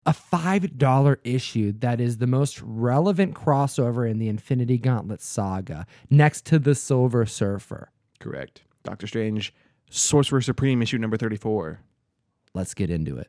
A $5 issue that is the most relevant crossover in the Infinity Gauntlet saga, next to the Silver Surfer. Correct. Doctor Strange, Sorcerer Supreme, issue number 34. Let's get into it.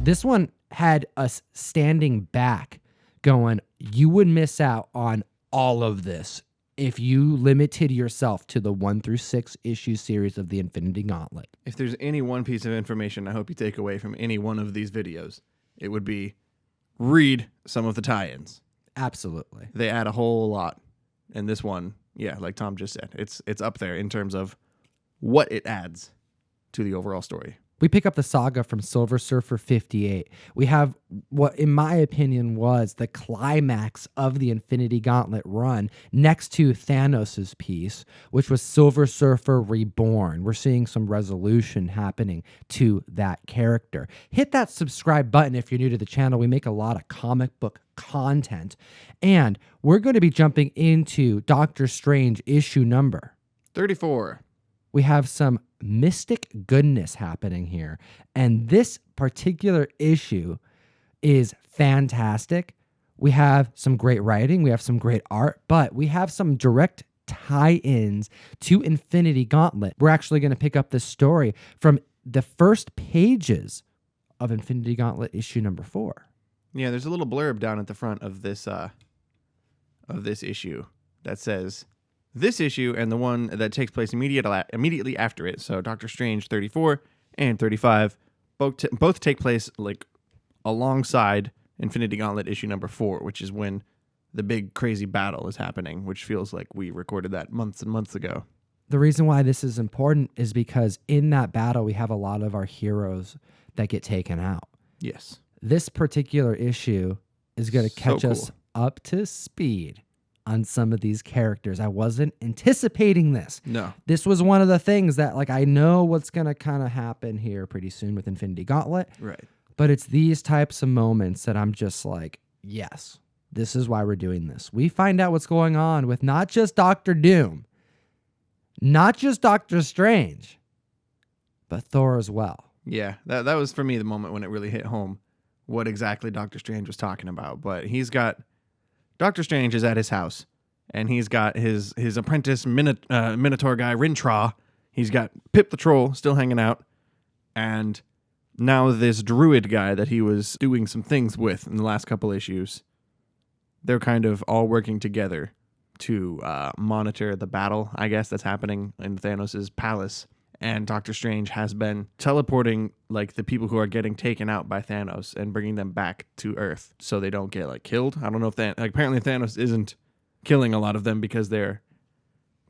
This one had us standing back going, you would miss out on all of this if you limited yourself to the 1 through 6 issue series of the Infinity Gauntlet. If there's any one piece of information I hope you take away from any one of these videos, it would be read some of the tie-ins. Absolutely. They add a whole lot. And this one, yeah, like Tom just said, it's up there in terms of what it adds to the overall story. We pick up the saga from Silver Surfer 58. We have what, in my opinion, was the climax of the Infinity Gauntlet run next to Thanos' piece, which was Silver Surfer Reborn. We're seeing some resolution happening to that character. Hit that subscribe button if you're new to the channel. We make a lot of comic book content. And we're going to be jumping into Doctor Strange issue number 34. We have some mystic goodness happening here. And this particular issue is fantastic. We have some great writing. We have some great art, but we have some direct tie-ins to Infinity Gauntlet. We're actually going to pick up this story from the first pages of Infinity Gauntlet issue number 4. Yeah, there's a little blurb down at the front of this issue that says, this issue and the one that takes place immediately after it, so Doctor Strange 34 and 35, both take place like alongside Infinity Gauntlet issue number 4, which is when the big crazy battle is happening, which feels like we recorded that months and months ago. The reason why this is important is because in that battle, we have a lot of our heroes that get taken out. Yes. This particular issue is going to catch us up to speed on some of these characters. I wasn't anticipating this. No. This was one of the things that, like, I know what's going to kind of happen here pretty soon with Infinity Gauntlet. Right. But it's these types of moments that I'm just like, yes, this is why we're doing this. We find out what's going on with not just Doctor Doom, not just Doctor Strange, but Thor as well. Yeah, that was for me the moment when it really hit home what exactly Doctor Strange was talking about. But Doctor Strange is at his house, and he's got his apprentice Minotaur guy, Rintraw. He's got Pip the Troll still hanging out, and now this druid guy that he was doing some things with in the last couple issues, they're kind of all working together to monitor the battle, I guess, that's happening in Thanos' palace. And Doctor Strange has been teleporting like the people who are getting taken out by Thanos and bringing them back to Earth so they don't get like killed. I don't know if apparently Thanos isn't killing a lot of them because they're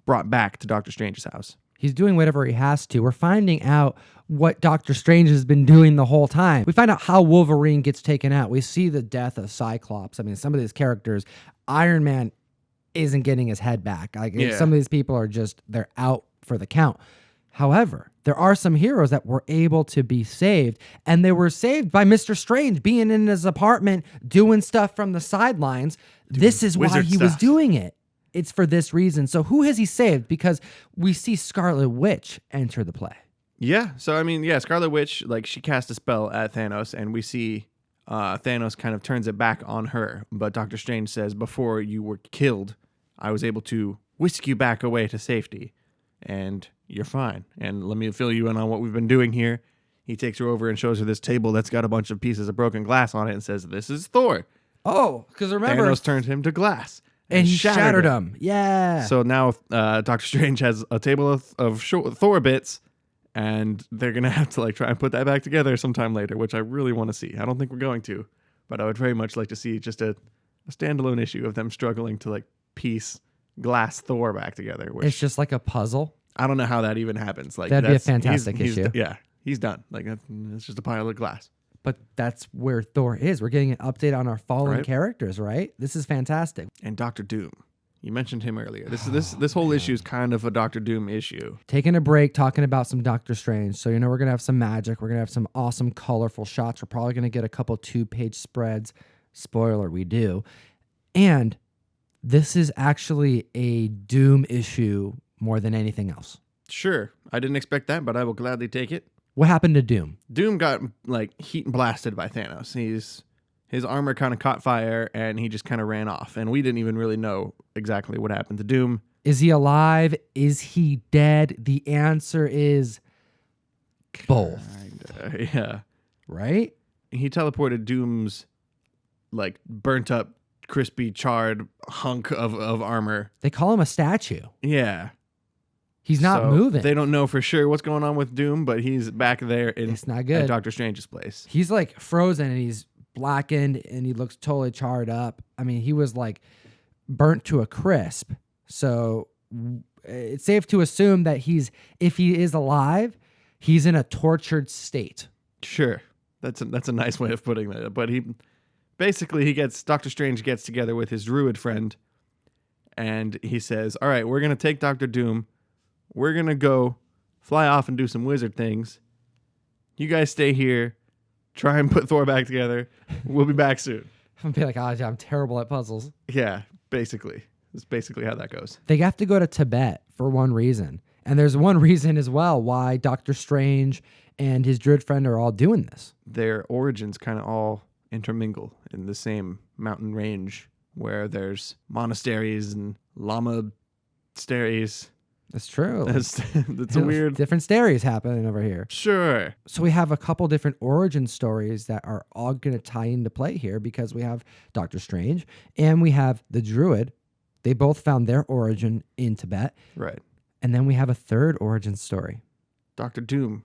brought back to Doctor Strange's house. He's doing whatever he has to. We're finding out what Doctor Strange has been doing the whole time. We find out how Wolverine gets taken out. We see the death of Cyclops. I mean, some of these characters, Iron Man isn't getting his head back. Like, some of these people are they're out for the count. However, there are some heroes that were able to be saved, and they were saved by Mr. Strange being in his apartment doing stuff from the sidelines. This is why he was doing it. It's for this reason. So who has he saved? Because we see Scarlet Witch enter the play. Yeah. So, I mean, yeah, Scarlet Witch, like, she cast a spell at Thanos, and we see Thanos kind of turns it back on her. But Doctor Strange says, before you were killed, I was able to whisk you back away to safety. And you're fine. And let me fill you in on what we've been doing here. He takes her over and shows her this table that's got a bunch of pieces of broken glass on it and says, this is Thor. Oh, because remember, Thanos turned him to glass. And he shattered him. Yeah. So now Doctor Strange has a table of Thor bits, and they're going to have to like try and put that back together sometime later, which I really want to see. I don't think we're going to, but I would very much like to see just a standalone issue of them struggling to like piece glass Thor back together. Which, it's just like a puzzle. I don't know how that even happens. Like, that'd be a fantastic issue. He's done. Like, it's just a pile of glass. But that's where Thor is. We're getting an update on our fallen characters, right? This is fantastic. And Doctor Doom. You mentioned him earlier. This whole issue is kind of a Doctor Doom issue. Taking a break, talking about some Doctor Strange. So, we're going to have some magic. We're going to have some awesome, colorful shots. We're probably going to get a couple 2-page spreads. Spoiler, we do. And this is actually a Doom issue more than anything else. Sure. I didn't expect that, but I will gladly take it. What happened to Doom? Doom got like heat blasted by Thanos. His armor kind of caught fire and he just kind of ran off. And we didn't even really know exactly what happened to Doom. Is he alive? Is he dead? The answer is both. Kinda, yeah. Right? He teleported Doom's like burnt up, crispy, charred hunk of armor. They call him a statue. Yeah. He's not moving. They don't know for sure what's going on with Doom, but he's back there It's not good. at Doctor Strange's place. He's like frozen and he's blackened and he looks totally charred up. I mean, he was like burnt to a crisp. So it's safe to assume that if he is alive, he's in a tortured state. Sure. That's a nice way of putting that. But Doctor Strange gets together with his druid friend and he says, all right, we're going to take Dr. Doom. We're going to go fly off and do some wizard things. You guys stay here. Try and put Thor back together. We'll be back soon. I'm gonna be like, oh, yeah, I'm terrible at puzzles. Yeah, basically. That's basically how that goes. They have to go to Tibet for one reason. And there's one reason as well why Doctor Strange and his druid friend are all doing this. Their origins kind of all intermingle in the same mountain range where there's monasteries and lama-steries. That's true. That's a weird... Different stories happening over here. Sure. So we have a couple different origin stories that are all going to tie into play here because we have Doctor Strange and we have the druid. They both found their origin in Tibet. Right. And then we have a third origin story. Dr. Doom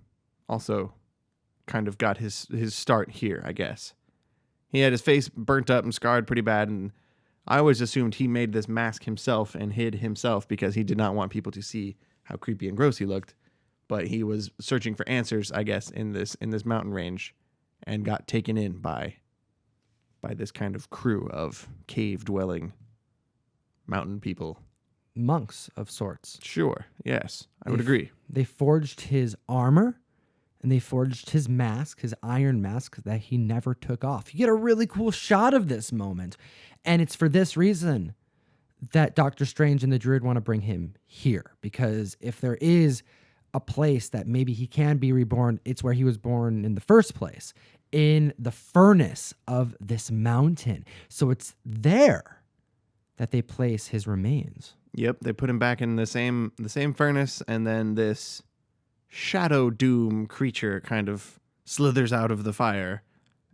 also kind of got his start here, I guess. He had his face burnt up and scarred pretty bad, and I always assumed he made this mask himself and hid himself because he did not want people to see how creepy and gross he looked. But he was searching for answers, I guess, in this mountain range and got taken in by this kind of crew of cave-dwelling mountain people. Monks of sorts. Sure, yes, I would agree. They forged his armor and they forged his mask, his iron mask that he never took off. You get a really cool shot of this moment. And it's for this reason that Doctor Strange and the druid want to bring him here. Because if there is a place that maybe he can be reborn, it's where he was born in the first place, in the furnace of this mountain. So it's there that they place his remains. Yep, they put him back in the same furnace, and then this shadow doom creature kind of slithers out of the fire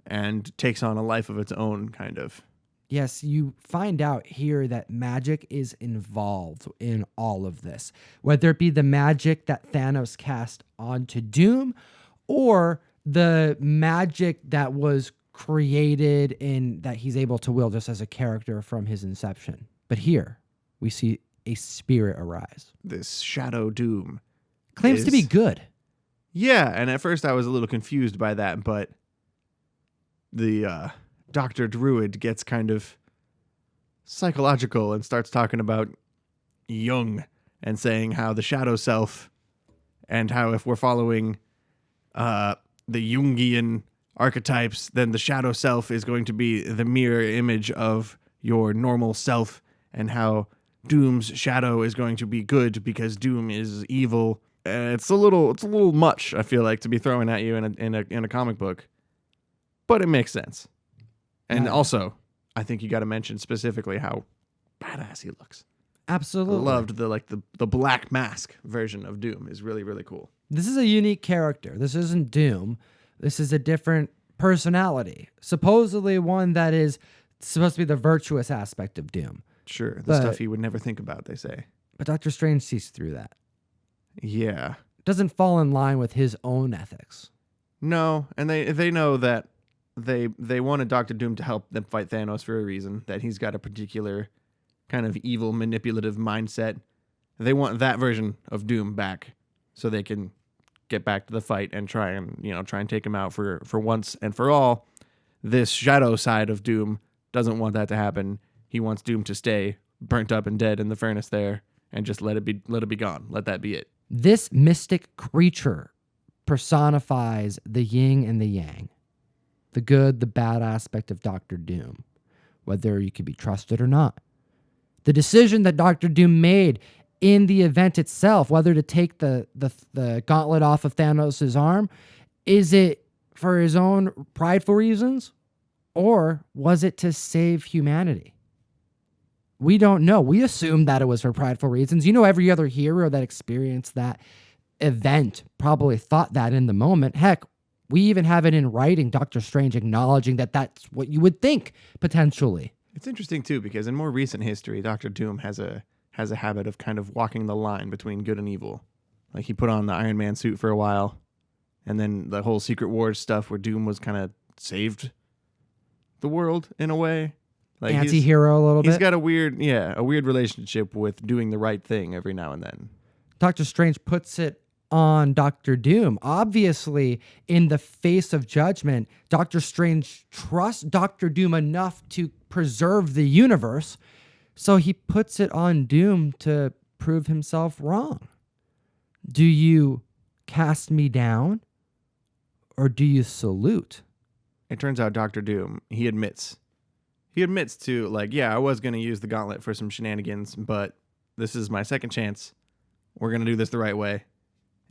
and takes on a life of its own, kind of. Yes, you find out here that magic is involved in all of this, whether it be the magic that Thanos cast onto Doom or the magic that was created and that he's able to wield just as a character from his inception. But here we see a spirit arise. This shadow doom Claims to be good. Yeah, and at first I was a little confused by that, but the Dr. Druid gets kind of psychological and starts talking about Jung and saying how the shadow self and how if we're following the Jungian archetypes, then the shadow self is going to be the mirror image of your normal self, and how Doom's shadow is going to be good because Doom is evil. It's a little much, I feel like, to be throwing at you in a comic book, but it makes sense. And also, I think you got to mention specifically how badass he looks. Absolutely. I loved the black mask version of Doom is really, really cool. This is a unique character. This isn't Doom. This is a different personality. Supposedly one that is supposed to be the virtuous aspect of Doom. Sure, the stuff he would never think about, they say. But Doctor Strange sees through that. Yeah. Doesn't fall in line with his own ethics. No, and they know that they wanted Doctor Doom to help them fight Thanos for a reason, that he's got a particular kind of evil, manipulative mindset. They want that version of Doom back so they can get back to the fight and try and take him out for once and for all. This shadow side of Doom doesn't want that to happen. He wants Doom to stay burnt up and dead in the furnace there and just let it be gone. Let that be it. This mystic creature personifies the yin and the yang, the good, the bad aspect of Doctor Doom, whether you can be trusted or not. The decision that Doctor Doom made in the event itself, whether to take the gauntlet off of Thanos' arm. Is it for his own prideful reasons, or was it to save humanity? We don't know. We assume that it was for prideful reasons. Every other hero that experienced that event probably thought that in the moment. Heck, we even have it in writing, Doctor Strange acknowledging that that's what you would think potentially. It's interesting too, because in more recent history, Doctor Doom has a habit of kind of walking the line between good and evil. Like he put on the Iron Man suit for a while, and then the whole Secret Wars stuff where Doom was kind of saved the world in a way. Like Anti-hero a little bit. He's got a weird relationship with doing the right thing every now and then. Doctor Strange puts it on Doctor Doom. Obviously, in the face of judgment, Doctor Strange trusts Doctor Doom enough to preserve the universe, so he puts it on Doom to prove himself wrong. Do you cast me down, or do you salute? It turns out Doctor Doom, he admits to, like, yeah, I was going to use the gauntlet for some shenanigans, but this is my second chance. We're going to do this the right way.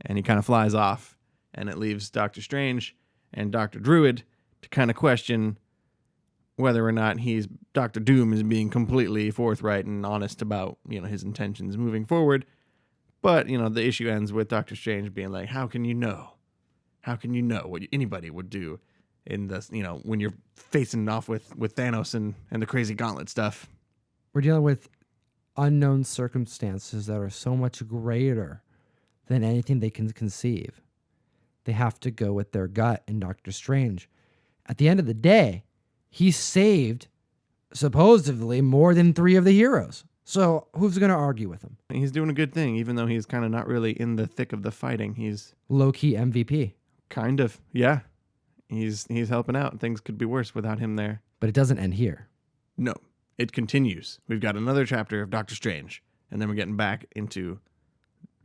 And he kind of flies off, and it leaves Doctor Strange and Dr. Druid to kind of question whether or not Dr. Doom is being completely forthright and honest about, his intentions moving forward. But, the issue ends with Doctor Strange being like, how can you know? How can you know what anybody would do in this, when you're facing off with Thanos and the crazy gauntlet stuff? We're dealing with unknown circumstances that are so much greater than anything they can conceive. They have to go with their gut in Doctor Strange. At the end of the day, he saved supposedly more than 3 of the heroes. So who's going to argue with him? He's doing a good thing, even though he's kind of not really in the thick of the fighting. He's low-key MVP. Kind of, yeah. He's helping out. Things could be worse without him there. But it doesn't end here. No, it continues. We've got another chapter of Doctor Strange, and then we're getting back into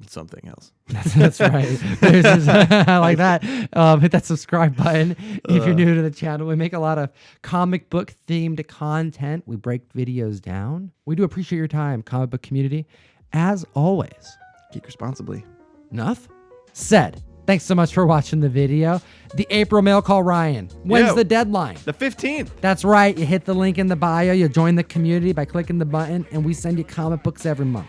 something else. That's right. I like that. Hit that subscribe button if you're new to the channel. We make a lot of comic book themed content. We break videos down. We do appreciate your time, comic book community. As always, geek responsibly. Enough said. Thanks so much for watching the video. The April mail call, Ryan. When's the deadline? The 15th. That's right. You hit the link in the bio. You join the community by clicking the button, and we send you comic books every month.